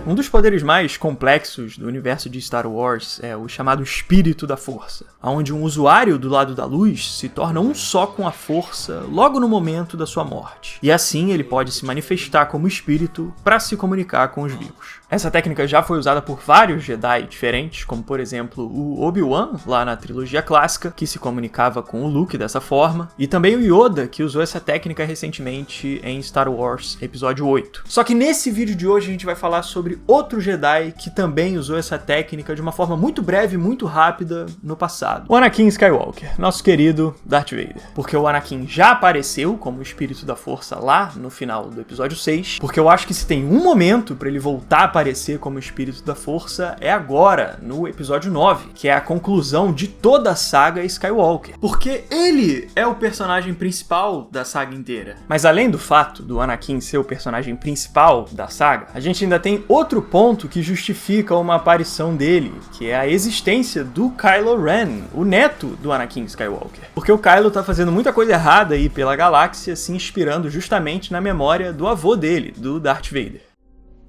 Um dos poderes mais complexos do universo de Star Wars é o chamado Espírito da Força, onde um usuário do lado da luz se torna um só com a Força logo no momento da sua morte. E assim ele pode se manifestar como espírito para se comunicar com os vivos. Essa técnica já foi usada por vários Jedi diferentes, como por exemplo o Obi-Wan, lá na trilogia clássica, que se comunicava com o Luke dessa forma, e também o Yoda, que usou essa técnica recentemente em Star Wars Episódio 8. Só que nesse vídeo de hoje a gente vai falar sobre outro Jedi que também usou essa técnica de uma forma muito breve, muito rápida no passado. O Anakin Skywalker, nosso querido Darth Vader. Porque o Anakin já apareceu como espírito da força lá no final do episódio 6, porque eu acho que se tem um momento para ele voltar a aparecer como espírito da força é agora, no episódio 9, que é a conclusão de toda a saga Skywalker. Porque ele é o personagem principal da saga inteira. Mas além do fato do Anakin ser o personagem principal da saga, a gente ainda tem outro ponto que justifica uma aparição dele, que é a existência do Kylo Ren, o neto do Anakin Skywalker. Porque o Kylo tá fazendo muita coisa errada aí pela galáxia, se inspirando justamente na memória do avô dele, do Darth Vader.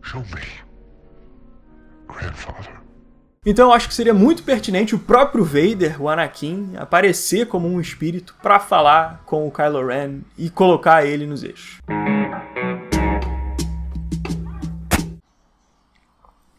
Show me, grandfather. Então eu acho que seria muito pertinente o próprio Vader, o Anakin, aparecer como um espírito pra falar com o Kylo Ren e colocar ele nos eixos.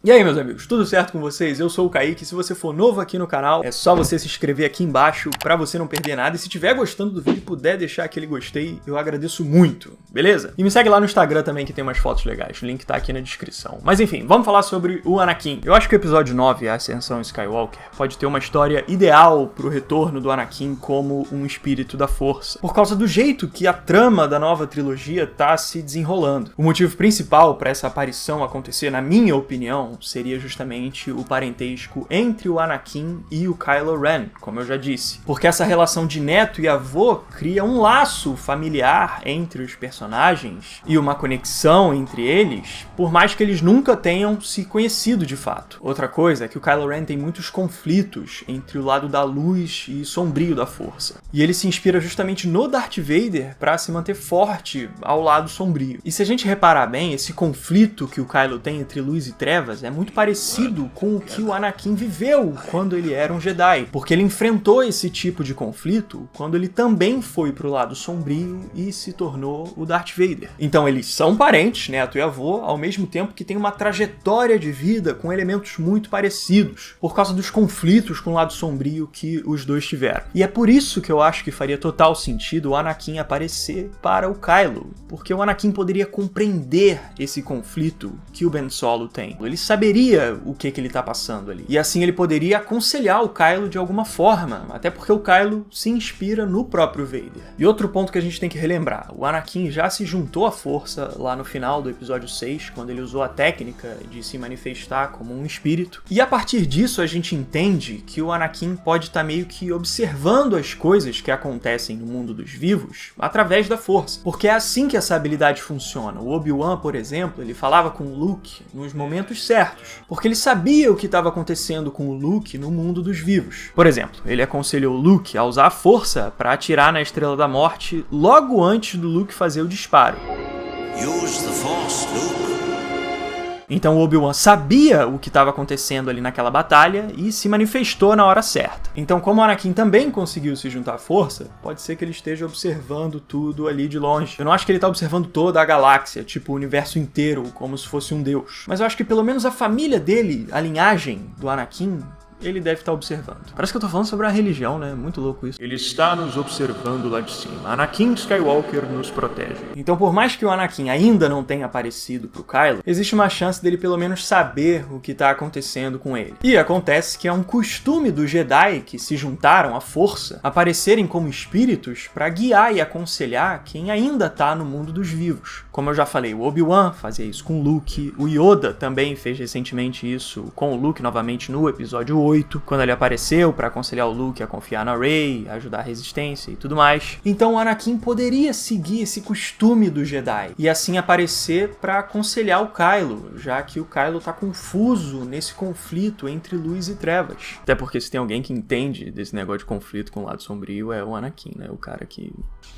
E aí, meus amigos, tudo certo com vocês? Eu sou o Kaique, se você for novo aqui no canal, é só você se inscrever aqui embaixo pra você não perder nada, e se estiver gostando do vídeo e puder deixar aquele gostei, eu agradeço muito, beleza? E me segue lá no Instagram também que tem umas fotos legais, o link tá aqui na descrição. Mas enfim, vamos falar sobre o Anakin. Eu acho que o episódio 9, a Ascensão Skywalker, pode ter uma história ideal pro retorno do Anakin como um espírito da força, por causa do jeito que a trama da nova trilogia tá se desenrolando. O motivo principal pra essa aparição acontecer, na minha opinião, seria justamente o parentesco entre o Anakin e o Kylo Ren, como eu já disse. Porque essa relação de neto e avô cria um laço familiar entre os personagens e uma conexão entre eles, por mais que eles nunca tenham se conhecido de fato. Outra coisa é que o Kylo Ren tem muitos conflitos entre o lado da luz e sombrio da força. E ele se inspira justamente no Darth Vader para se manter forte ao lado sombrio. E se a gente reparar bem, esse conflito que o Kylo tem entre luz e trevas é muito parecido com o que o Anakin viveu quando ele era um Jedi, porque ele enfrentou esse tipo de conflito quando ele também foi pro lado sombrio e se tornou o Darth Vader. Então eles são parentes, neto e avô, ao mesmo tempo que tem uma trajetória de vida com elementos muito parecidos, por causa dos conflitos com o lado sombrio que os dois tiveram. E é por isso que eu acho que faria total sentido o Anakin aparecer para o Kylo, porque o Anakin poderia compreender esse conflito que o Ben Solo tem. Ele saberia o que ele tá passando ali. E assim ele poderia aconselhar o Kylo de alguma forma, até porque o Kylo se inspira no próprio Vader. E outro ponto que a gente tem que relembrar, o Anakin já se juntou à força lá no final do episódio 6, quando ele usou a técnica de se manifestar como um espírito. E a partir disso a gente entende que o Anakin pode estar meio que observando as coisas que acontecem no mundo dos vivos através da força. Porque é assim que essa habilidade funciona. O Obi-Wan, por exemplo, ele falava com o Luke nos momentos certos, porque ele sabia o que estava acontecendo com o Luke no mundo dos vivos. Por exemplo, ele aconselhou o Luke a usar a força para atirar na Estrela da Morte logo antes do Luke fazer o disparo. Use the Force, Luke. Então o Obi-Wan sabia o que estava acontecendo ali naquela batalha e se manifestou na hora certa. Então, como o Anakin também conseguiu se juntar à força, pode ser que ele esteja observando tudo ali de longe. Eu não acho que ele está observando toda a galáxia, tipo o universo inteiro, como se fosse um deus. Mas eu acho que pelo menos a família dele, a linhagem do Anakin, ele deve estar observando. Parece que eu tô falando sobre a religião, né? Muito louco isso. Ele está nos observando lá de cima. Anakin Skywalker nos protege. Então, por mais que o Anakin ainda não tenha aparecido pro Kylo, existe uma chance dele pelo menos saber o que tá acontecendo com ele. E acontece que é um costume dos Jedi que se juntaram à força aparecerem como espíritos para guiar e aconselhar quem ainda tá no mundo dos vivos. Como eu já falei, o Obi-Wan fazia isso com o Luke, o Yoda também fez recentemente isso com o Luke novamente no episódio 8. 8, quando ele apareceu pra aconselhar o Luke a confiar na Rey, ajudar a resistência e tudo mais. Então o Anakin poderia seguir esse costume do Jedi e assim aparecer pra aconselhar o Kylo, já que o Kylo tá confuso nesse conflito entre luz e trevas. Até porque se tem alguém que entende desse negócio de conflito com o lado sombrio é o Anakin, né? O cara que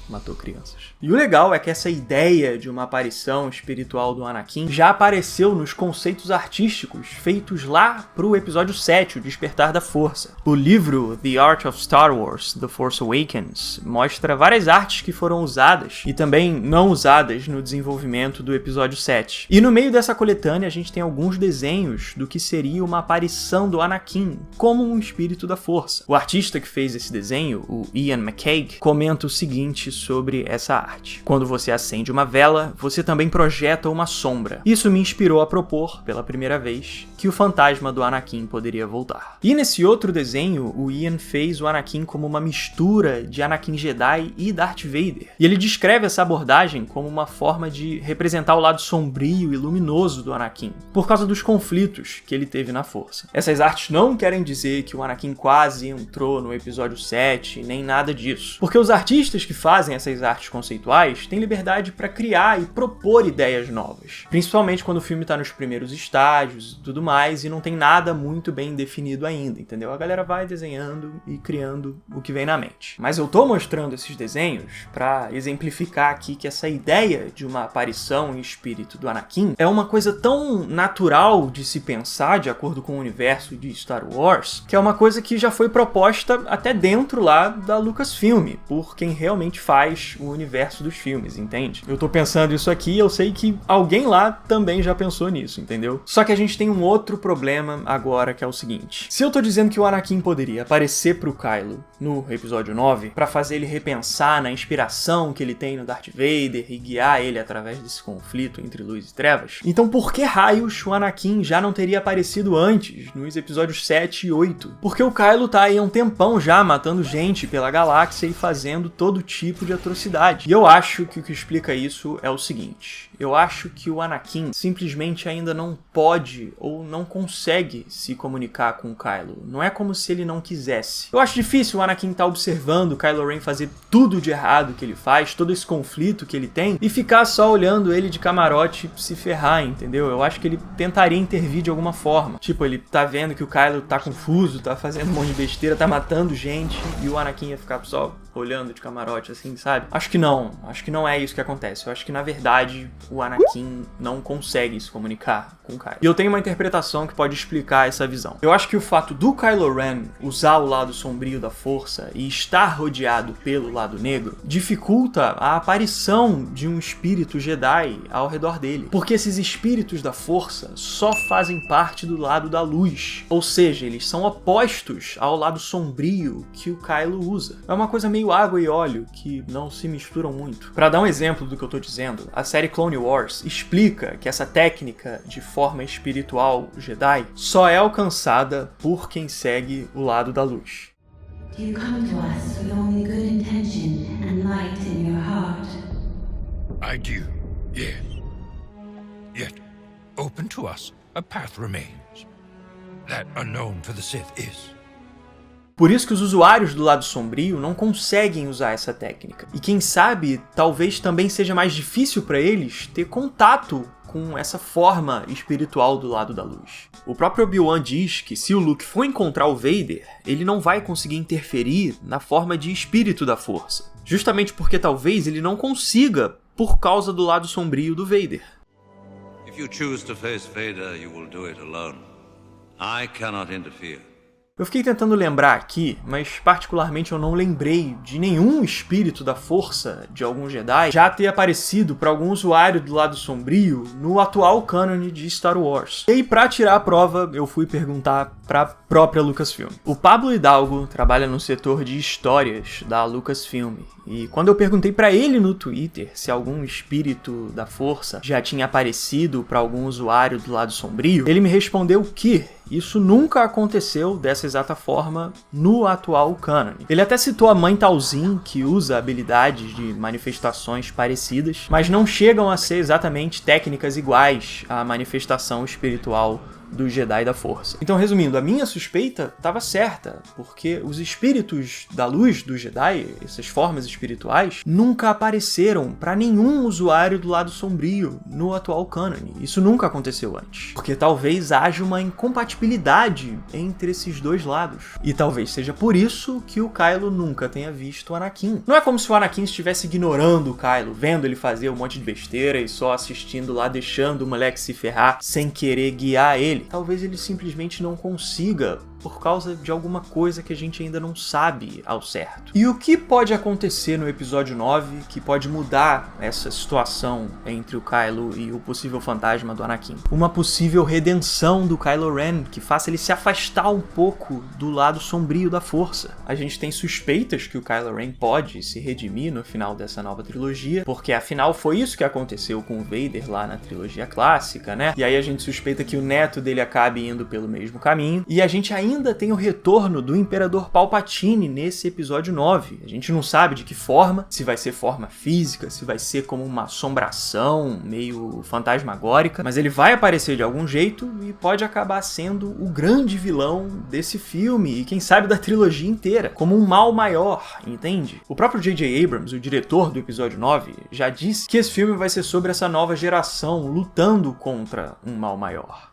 matou crianças. E o legal é que essa ideia de uma aparição espiritual do Anakin já apareceu nos conceitos artísticos feitos lá pro episódio 7, O Despertar da Força. O livro The Art of Star Wars, The Force Awakens, mostra várias artes que foram usadas e também não usadas no desenvolvimento do episódio 7. E no meio dessa coletânea a gente tem alguns desenhos do que seria uma aparição do Anakin como um espírito da Força. O artista que fez esse desenho, o Ian McCaig, comenta o seguinte sobre essa arte. Quando você acende uma vela, você também projeta uma sombra. Isso me inspirou a propor, pela primeira vez, que o fantasma do Anakin poderia voltar. E nesse outro desenho, o Ian fez o Anakin como uma mistura de Anakin Jedi e Darth Vader. E ele descreve essa abordagem como uma forma de representar o lado sombrio e luminoso do Anakin, por causa dos conflitos que ele teve na Força. Essas artes não querem dizer que o Anakin quase entrou no episódio 7, nem nada disso. Porque os artistas que fazem essas artes conceituais têm liberdade para criar e propor ideias novas. Principalmente quando o filme tá nos primeiros estágios e tudo mais, e não tem nada muito bem definido ainda, entendeu? A galera vai desenhando e criando o que vem na mente. Mas eu tô mostrando esses desenhos para exemplificar aqui que essa ideia de uma aparição em espírito do Anakin é uma coisa tão natural de se pensar, de acordo com o universo de Star Wars, que é uma coisa que já foi proposta até dentro lá da Lucasfilm, por quem realmente faz o universo dos filmes, entende? Eu tô pensando isso aqui e eu sei que alguém lá também já pensou nisso, entendeu? Só que a gente tem um outro problema agora, que é o seguinte. Se eu tô dizendo que o Anakin poderia aparecer pro Kylo no episódio 9, pra fazer ele repensar na inspiração que ele tem no Darth Vader e guiar ele através desse conflito entre luz e trevas, então por que raios o Anakin já não teria aparecido antes, nos episódios 7 e 8? Porque o Kylo tá aí há um tempão já matando gente pela galáxia e fazendo todo tipo de atrocidade. E eu acho que o que explica isso é o seguinte. Eu acho que o Anakin simplesmente ainda não pode ou não consegue se comunicar com o Kylo. Não é como se ele não quisesse. Eu acho difícil o Anakin estar observando o Kylo Ren fazer tudo de errado que ele faz, todo esse conflito que ele tem, e ficar só olhando ele de camarote se ferrar, entendeu? Eu acho que ele tentaria intervir de alguma forma. Tipo, ele tá vendo que o Kylo tá confuso, tá fazendo um monte de besteira, tá matando gente, e o Anakin ia ficar só olhando de camarote, assim, sabe? Acho que não é isso que acontece. Eu acho que, na verdade, o Anakin não consegue se comunicar com o Kylo. E eu tenho uma interpretação que pode explicar essa visão. Eu acho que o fato do Kylo Ren usar o lado sombrio da Força e estar rodeado pelo lado negro dificulta a aparição de um espírito Jedi ao redor dele. Porque esses espíritos da Força só fazem parte do lado da luz. Ou seja, eles são opostos ao lado sombrio que o Kylo usa. É uma coisa meio água e óleo que não se misturam muito. Para dar um exemplo do que eu tô dizendo, a série Clone Wars explica que essa técnica de forma espiritual Jedi só é alcançada por quem segue o lado da luz. You come to us with only good intention and light in your heart. I do, yes. Yet, open to us, a path remains. That unknown for the Sith is. Por isso que os usuários do lado sombrio não conseguem usar essa técnica. E quem sabe, talvez também seja mais difícil para eles ter contato com essa forma espiritual do lado da luz. O próprio Obi-Wan diz que se o Luke for encontrar o Vader, ele não vai conseguir interferir na forma de espírito da Força. Justamente porque talvez ele não consiga por causa do lado sombrio do Vader. If you choose to face Vader, you will do it alone. I cannot interfere. Eu fiquei tentando lembrar aqui, mas particularmente eu não lembrei de nenhum espírito da Força de algum Jedi já ter aparecido para algum usuário do lado sombrio no atual cânone de Star Wars. E aí, pra tirar a prova, eu fui perguntar pra própria Lucasfilm. O Pablo Hidalgo trabalha no setor de histórias da Lucasfilm. E quando eu perguntei pra ele no Twitter se algum espírito da Força já tinha aparecido pra algum usuário do lado sombrio, ele me respondeu que isso nunca aconteceu dessa exata forma no atual cânone. Ele até citou a Mãe Talzin, que usa habilidades de manifestações parecidas, mas não chegam a ser exatamente técnicas iguais à manifestação espiritual dos Jedi da Força. Então, resumindo, a minha suspeita estava certa, porque os espíritos da luz dos Jedi, essas formas espirituais, nunca apareceram para nenhum usuário do lado sombrio no atual cânone. Isso nunca aconteceu antes, porque talvez haja uma incompatibilidade entre esses dois lados. E talvez seja por isso que o Kylo nunca tenha visto o Anakin. Não é como se o Anakin estivesse ignorando o Kylo, vendo ele fazer um monte de besteira e só assistindo lá, deixando o moleque se ferrar sem querer guiar ele. Talvez ele simplesmente não consiga, por causa de alguma coisa que a gente ainda não sabe ao certo. E o que pode acontecer no episódio 9 que pode mudar essa situação entre o Kylo e o possível fantasma do Anakin? Uma possível redenção do Kylo Ren, que faça ele se afastar um pouco do lado sombrio da Força. A gente tem suspeitas que o Kylo Ren pode se redimir no final dessa nova trilogia, porque afinal foi isso que aconteceu com o Vader lá na trilogia clássica, né? E aí a gente suspeita que o neto dele acabe indo pelo mesmo caminho, e a gente ainda tem o retorno do Imperador Palpatine nesse episódio 9. A gente não sabe de que forma, se vai ser forma física, se vai ser como uma assombração meio fantasmagórica, mas ele vai aparecer de algum jeito e pode acabar sendo o grande vilão desse filme e quem sabe da trilogia inteira, como um mal maior, entende? O próprio J.J. Abrams, o diretor do episódio 9, já disse que esse filme vai ser sobre essa nova geração lutando contra um mal maior.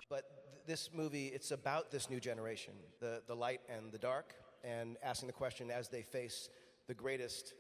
This movie, it's about this new generation, the light and the dark, and asking the question, as they face the greatest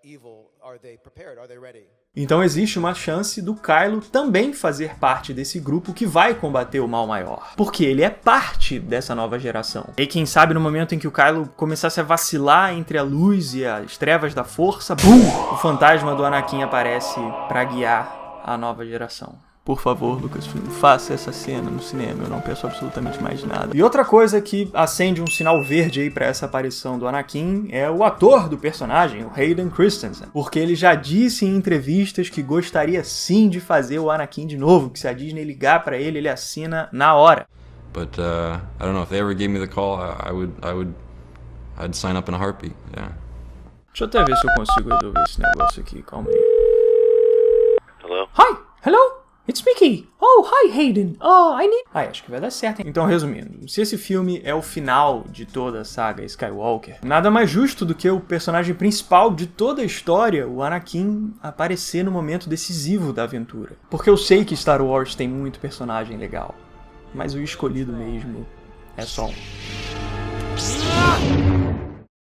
evil, are they prepared? Are they ready? Então existe uma chance do Kylo também fazer parte desse grupo que vai combater o mal maior, porque ele é parte dessa nova geração. E quem sabe no momento em que o Kylo começasse a vacilar entre a luz e as trevas da Força, BUM! O fantasma do Anakin aparece para guiar a nova geração. Por favor, Lucasfilm, faça essa cena no cinema, eu não peço absolutamente mais nada. E outra coisa que acende um sinal verde aí pra essa aparição do Anakin é o ator do personagem, o Hayden Christensen, porque ele já disse em entrevistas que gostaria sim de fazer o Anakin de novo, que se a Disney ligar pra ele, ele assina na hora. But I don't know, if they ever gave me the call, I'd sign up in a heartbeat, yeah. Deixa eu até ver se eu consigo resolver esse negócio aqui, calma aí. Hello? Hi, hello? It's Mickey! Oh, hi Hayden! Oh, I need... acho que vai dar certo, hein? Então, resumindo, se esse filme é o final de toda a saga Skywalker, nada mais justo do que o personagem principal de toda a história, o Anakin, aparecer no momento decisivo da aventura. Porque eu sei que Star Wars tem muito personagem legal, mas o escolhido mesmo é só um.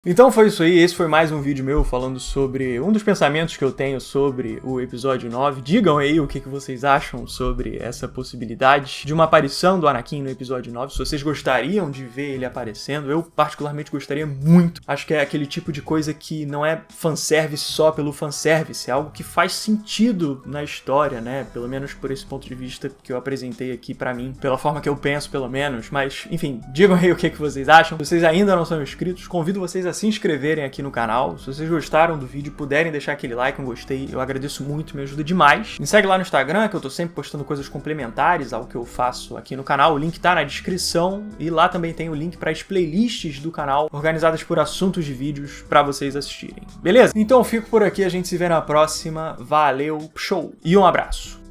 Então foi isso aí, esse foi mais um vídeo meu falando sobre um dos pensamentos que eu tenho sobre o episódio 9. Digam aí o que vocês acham sobre essa possibilidade de uma aparição do Anakin no episódio 9, se vocês gostariam de ver ele aparecendo. Eu particularmente gostaria muito. Acho que é aquele tipo de coisa que não é fanservice só pelo fanservice, é algo que faz sentido na história, né? Pelo menos por esse ponto de vista que eu apresentei aqui pra mim, pela forma que eu penso pelo menos. Mas, enfim, digam aí o que vocês acham. Se vocês ainda não são inscritos, convido vocês a se inscreverem aqui no canal. Se vocês gostaram do vídeo, puderem deixar aquele like, um gostei, eu agradeço muito, me ajuda demais. Me segue lá no Instagram, que eu tô sempre postando coisas complementares ao que eu faço aqui no canal. O link tá na descrição e lá também tem o link para as playlists do canal, organizadas por assuntos de vídeos para vocês assistirem. Beleza? Então eu fico por aqui, a gente se vê na próxima. Valeu, show e um abraço!